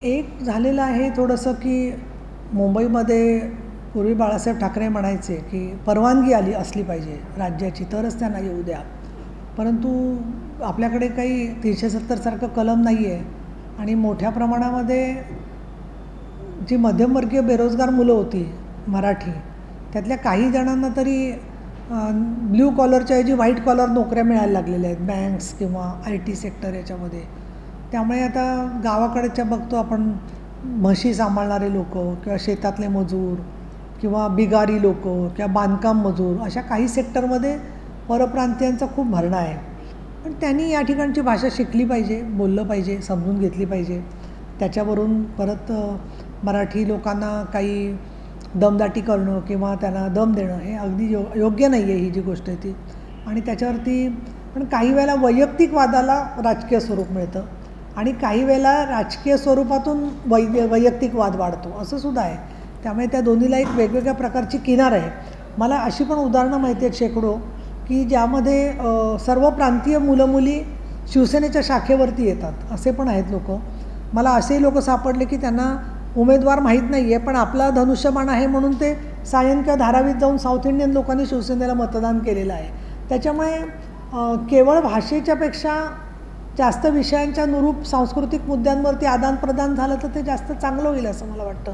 एक झालेलं आहे थोडंसं की मुंबईमध्ये पूर्वी बाळासाहेब ठाकरे म्हणायचे की परवानगी आली असली पाहिजे राज्याची तरच त्यांना येऊ द्या. परंतु आपल्याकडे काही 370 सारखं कलम नाही आहे आणि मोठ्या प्रमाणामध्ये जी मध्यमवर्गीय बेरोजगार मुलं होती मराठी, त्यातल्या काही जणांना तरी ब्ल्यू कॉलरच्या ऐवजी व्हाईट कॉलर नोकऱ्या मिळायला लागलेल्या आहेत बँक्स किंवा IT सेक्टर याच्यामध्ये. त्यामुळे आता गावाकडच्या बघतो आपण म्हशी सांभाळणारे लोक किंवा शेतातले मजूर किंवा बिगारी लोक किंवा बांधकाम मजूर अशा काही सेक्टरमध्ये परप्रांतीयांचा खूप भरणा आहे. पण त्यांनी या ठिकाणची भाषा शिकली पाहिजे, बोललं पाहिजे, समजून घेतली पाहिजे. त्याच्यावरून परत मराठी लोकांना काही दमदाटी करणं किंवा त्यांना दम देणं हे अगदी योग्य नाही आहे ही जी गोष्ट आहे ती. आणि त्याच्यावरती पण काही वेळेला वैयक्तिक वादाला राजकीय स्वरूप मिळतं आणि काही वेळेला राजकीय स्वरूपातून वैयक्तिक वाद वाढतो असं सुद्धा आहे. त्यामुळे त्या दोन्हीला एक वेगवेगळ्या प्रकारची किनार आहे. मला अशी पण उदाहरणं माहिती आहेत शेकडो की ज्यामध्ये सर्व प्रांतीय मुलं मुली शिवसेनेच्या शाखेवरती येतात असे पण आहेत लोक. मला असेही लोक सापडले की त्यांना उमेदवार माहीत नाही आहे पण आपला धनुष्यबाण आहे म्हणून ते सायन किंवा धारावीत जाऊन साऊथ इंडियन लोकांनी शिवसेनेला मतदान केलेलं आहे. त्याच्यामुळे केवळ भाषेच्यापेक्षा जास्त विषयांच्या अनुरूप सांस्कृतिक मुद्द्यांवरती आदानप्रदान झालं तर ते जास्त चांगलं होईल असं मला वाटतं.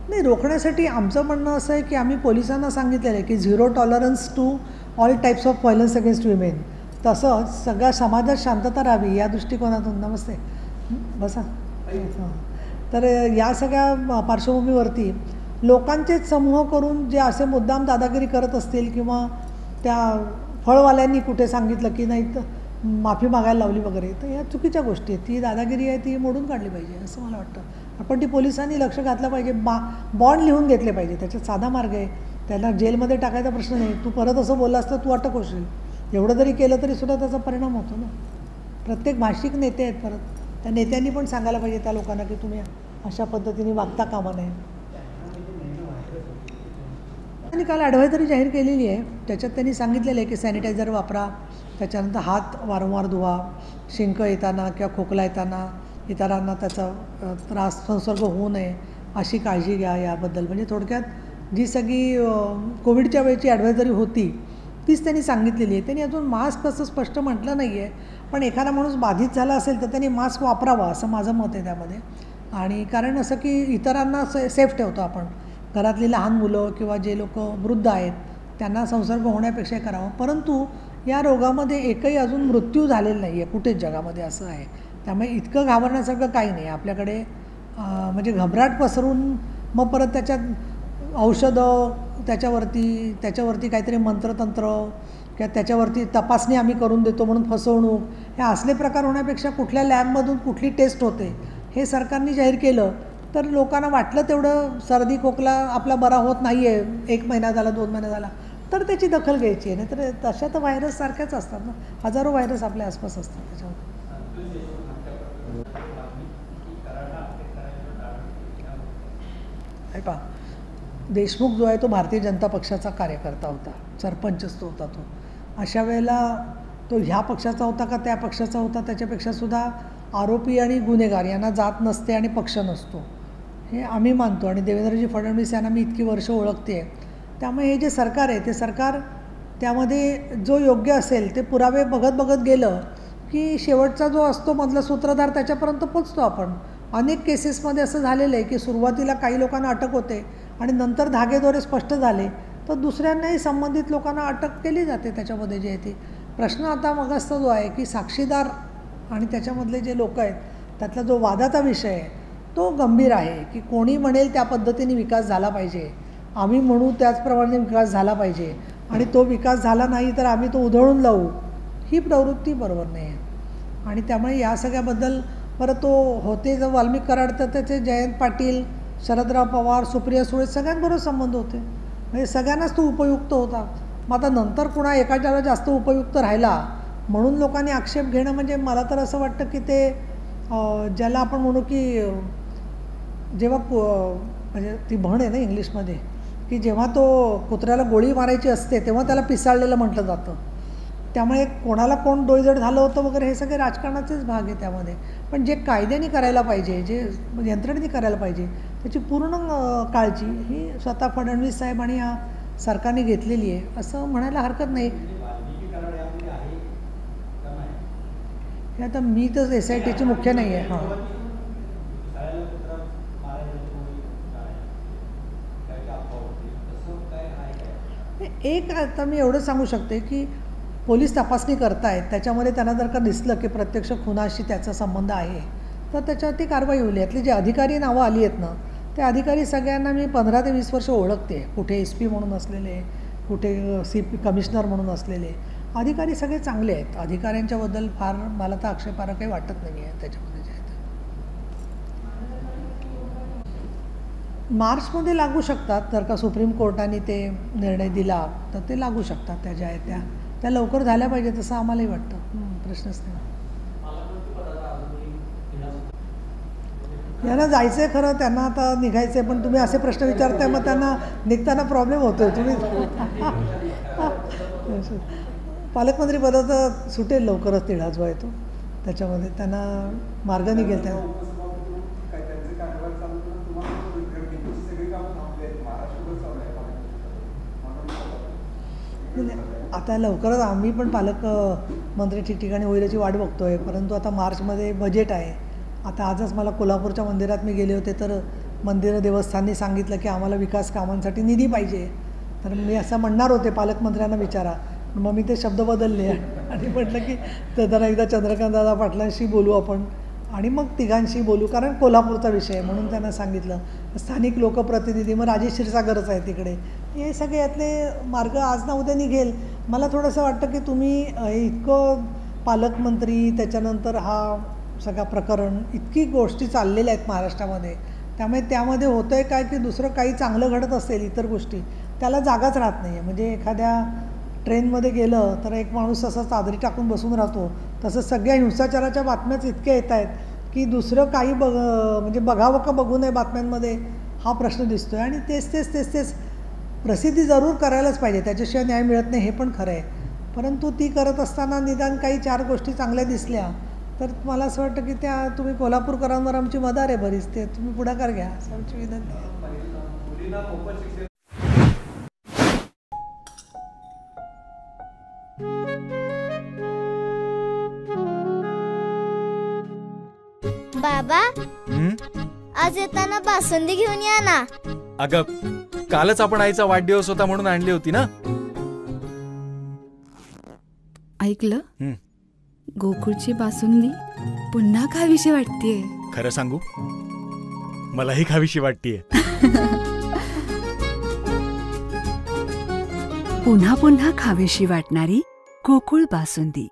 नाही, रोखण्यासाठी आमचं म्हणणं असं आहे की आम्ही पोलिसांना सांगितलेलं आहे की 0 tolerance to all types of violence against women. तसंच सगळ्या समाजात शांतता राहावी या दृष्टिकोनातून. नमस्ते, बसा. तर या सगळ्या पार्श्वभूमीवरती लोकांचेच समूह करून जे असे मुद्दाम दादागिरी करत असतील किंवा त्या फळवाल्यांनी कुठे सांगितलं की नाही तर माफी मागायला लावली वगैरे, तर या चुकीच्या गोष्टी आहेत. ती दादागिरी आहे ती मोडून काढली पाहिजे असं मला वाटतं. आपण ती पोलिसांनी लक्ष घातलं पाहिजे. बॉन्ड लिहून घेतले पाहिजे. त्याच्यात साधा मार्ग आहे. त्याला जेलमध्ये टाकायचा प्रश्न नाही. तू परत असं बोलला असतं तू अटक होशील. एवढं जरी केलं तरी सुद्धा त्याचा परिणाम होतो ना. प्रत्येक भाषिक नेते आहेत. परत त्या नेत्यांनी पण सांगायला पाहिजे त्या लोकांना की तुम्ही अशा पद्धतीने वागता कामा नये. त्यांनी काल ॲडव्हायझरी जाहीर केलेली आहे. त्याच्यात त्यांनी सांगितलेलं आहे की सॅनिटायझर वापरा, त्याच्यानंतर हात वारंवार धुवा, शिंक येताना किंवा खोकला येताना इतरांना त्याचा संसर्ग होऊ नये अशी काळजी घ्या याबद्दल. म्हणजे थोडक्यात जी सगळी कोविडच्या वेळची ॲडव्हायझरी होती तीच त्यांनी सांगितलेली आहे. त्यांनी अजून मास्क असं स्पष्ट म्हटलं नाही आहे, पण एखादा माणूस बाधित झाला असेल तर त्यांनी मास्क वापरावा असं माझं मत आहे त्यामध्ये. आणि कारण असं की इतरांना सेफ ठेवतो आपण. घरातली लहान मुलं किंवा जे लोक वृद्ध आहेत त्यांना संसर्ग होण्यापेक्षा करावं. परंतु या रोगामध्ये एकही अजून मृत्यू झालेला नाही आहे कुठेच जगामध्ये असं आहे. त्यामुळे इतकं घाबरण्यासारखं काही नाही आपल्याकडे. म्हणजे घबराट पसरून मग परत त्याच्यात औषधं त्याच्यावरती काहीतरी मंत्रतंत्र किंवा त्याच्यावरती तपासणी आम्ही करून देतो म्हणून फसवणूक हे असले प्रकार होण्यापेक्षा कुठल्या लॅबमधून कुठली टेस्ट होते हे सरकारने जाहीर केलं तर लोकांना वाटलं तेवढं सर्दी खोकला आपला बरा होत नाही आहे 1 महिना झाला 2 महिना झाला तर त्याची दखल घ्यायची आहे. नाही तर तशा तर व्हायरस सारख्याच असतात ना. हजारो व्हायरस आपल्या आसपास असतात. त्याच्यावर आहे पहा, देशमुख जो आहे तो भारतीय जनता पक्षाचा कार्यकर्ता होता, सरपंचच तो होता. तो अशा वेळेला तो ह्या पक्षाचा होता का त्या पक्षाचा होता त्याच्यापेक्षासुद्धा आरोपी आणि गुन्हेगार यांना जात नसते आणि पक्ष नसतो हे आम्ही मानतो. आणि देवेंद्रजी फडणवीस यांना मी इतकी वर्ष ओळखते आहे. त्यामुळे हे जे सरकार आहे ते सरकार त्यामध्ये जो योग्य असेल ते पुरावे बघत गेलं की शेवटचा जो असतो मधला सूत्रधार त्याच्यापर्यंत पोचतो आपण. अनेक केसेसमध्ये असं झालेलं आहे की सुरुवातीला काही लोकांना अटक होते आणि नंतर धागेदोरे स्पष्ट झाले तर दुसऱ्यांनाही संबंधित लोकांना अटक केली जाते त्याच्यामध्ये जे आहे ती. प्रश्न आता मगच जो आहे की साक्षीदार आणि त्याच्यामधले जे लोक आहेत त्यातला जो वादाचा विषय आहे तो गंभीर आहे की कोणी म्हणेल त्या पद्धतीने विकास झाला पाहिजे, आम्ही म्हणू त्याचप्रमाणे विकास झाला पाहिजे आणि तो विकास झाला नाही तर आम्ही तो उधळून लावू, ही प्रवृत्ती बरोबर नाही आहे. आणि त्यामुळे या सगळ्याबद्दल परत तो होते जर वाल्मिक कराड तर त्याचे जयंत पाटील, शरदराव पवार, सुप्रिया सुळे सगळ्यांबरोबर संबंध होते. म्हणजे सगळ्यांनाच तो उपयुक्त होता. मग आता नंतर कुणा एकाच्याला जास्त उपयुक्त राहिला म्हणून लोकांनी आक्षेप घेणं म्हणजे मला तर असं वाटतं की ते ज्याला आपण म्हणू की जेव्हा म्हणजे ती म्हण आहे ना इंग्लिशमध्ये की जेव्हा तो कुत्र्याला गोळी मारायची असते तेव्हा त्याला पिसाळलेलं म्हटलं जातं. त्यामुळे कोणाला कोण डोईजड झालं होतं वगैरे हे सगळे राजकारणाचेच भाग आहे त्यामध्ये. पण जे कायद्याने करायला पाहिजे, जे यंत्रणेने करायला पाहिजे, त्याची पूर्ण काळजी ही स्वतः फडणवीस साहेब आणि या सरकारने घेतलेली आहे असं म्हणायला हरकत नाही. हे आता मी तर SITची मुख्य नाही आहे. हां, एक आता मी एवढं सांगू शकते की पोलीस तपासणी करतायत, त्याच्यामध्ये त्यांना जर का दिसलं की प्रत्यक्ष खुनाशी त्याचा संबंध आहे तर त्याच्यावरती कारवाई होईल. यातली जे अधिकारी नावं आली आहेत ना, ते अधिकारी सगळ्यांना मी 15 ते 20 वर्ष ओळखते. कुठे SP म्हणून असलेले, कुठे CP कमिशनर म्हणून असलेले अधिकारी सगळे चांगले आहेत. अधिकाऱ्यांच्याबद्दल फार मला तर आक्षेपार्ह काही वाटत नाही आहे त्याच्यामध्ये जे आहे ते. मार्चमध्ये लागू शकतात जर का सुप्रीम कोर्टाने ते निर्णय दिला तर ते लागू शकतात. त्या ज्या आहेत त्या लवकर झाल्या पाहिजे तसं आम्हालाही वाटतं. प्रश्नच नाही. यांना जायचं आहे खरं, त्यांना आता निघायचं आहे, पण तुम्ही असे प्रश्न विचारताय मग त्यांना निघताना प्रॉब्लेम होतो आहे. तुम्ही पालकमंत्रीपदाचं सुटेल लवकरच तिढा जो आहे तो, त्याच्यामध्ये त्यांना मार्ग निघेल. त्या आता लवकरच आम्ही पण पालकमंत्री ठिकठिकाणी होईल याची वाट बघतो आहे. परंतु आता मार्चमध्ये बजेट आहे. आता आजच मला कोल्हापूरच्या मंदिरात मी गेले होते तर मंदिर देवस्थाननी सांगितलं की आम्हाला विकास कामांसाठी निधी पाहिजे. तर मी असं म्हणणार होते पालकमंत्र्यांना विचारा, मग मी ते शब्द बदलले आणि म्हटलं की तर जरा एकदा चंद्रकांतदादा पाटलांशी बोलू आपण आणि मग तिघांशी बोलू, कारण कोल्हापूरचा विषय आहे म्हणून त्यांना सांगितलं. स्थानिक लोकप्रतिनिधी, मग राजेश क्षीरसागरच आहे तिकडे, हे सगळे यातले मार्ग आज ना उद्या निघेल. मला थोडंसं वाटतं की तुम्ही इतकं पालकमंत्री, त्याच्यानंतर हा सगळा प्रकरण, इतकी गोष्टी चाललेल्या आहेत महाराष्ट्रामध्ये, त्यामध्ये होतं आहे काय की दुसरं काही चांगलं घडत असेल इतर गोष्टी, त्याला जागाच राहत नाही आहे. म्हणजे एखाद्या ट्रेनमध्ये गेलं तर एक माणूस असा चादरी टाकून बसून राहतो, तसं सगळ्या हिंसाचाराच्या बातम्याच इतक्या येत आहेत की दुसरं काही म्हणजे बघावं का बघू नये बातम्यांमध्ये हा प्रश्न दिसतो आहे. आणि तेच प्रसिद्धी जरूर करायलाच पाहिजे, त्याच्याशिवाय न्याय मिळत नाही हे पण खरं आहे. परंतु ती करत असताना निदान काही 4 गोष्टी चांगल्या दिसल्या तर मला असं वाटतं की त्या तुम्ही कोल्हापूरकरांवर आमची मदार आहे बरीच, ते तुम्ही पुढाकार घ्या असं आमची विनंती आहे. बाबा, आज येताना बासुंदी घेऊन या ना. अगं, कालच आपण आईचा वाढदिवस होता म्हणून आणली होती ना. ऐकलं, गोकुळची बासुंदी पुन्हा खावीशी वाटतेय. खरं सांगू, मलाही खावीशी वाटतेय. पुन्हा पुन्हा खावीशी वाटणारी गोकुळ बासुंदी.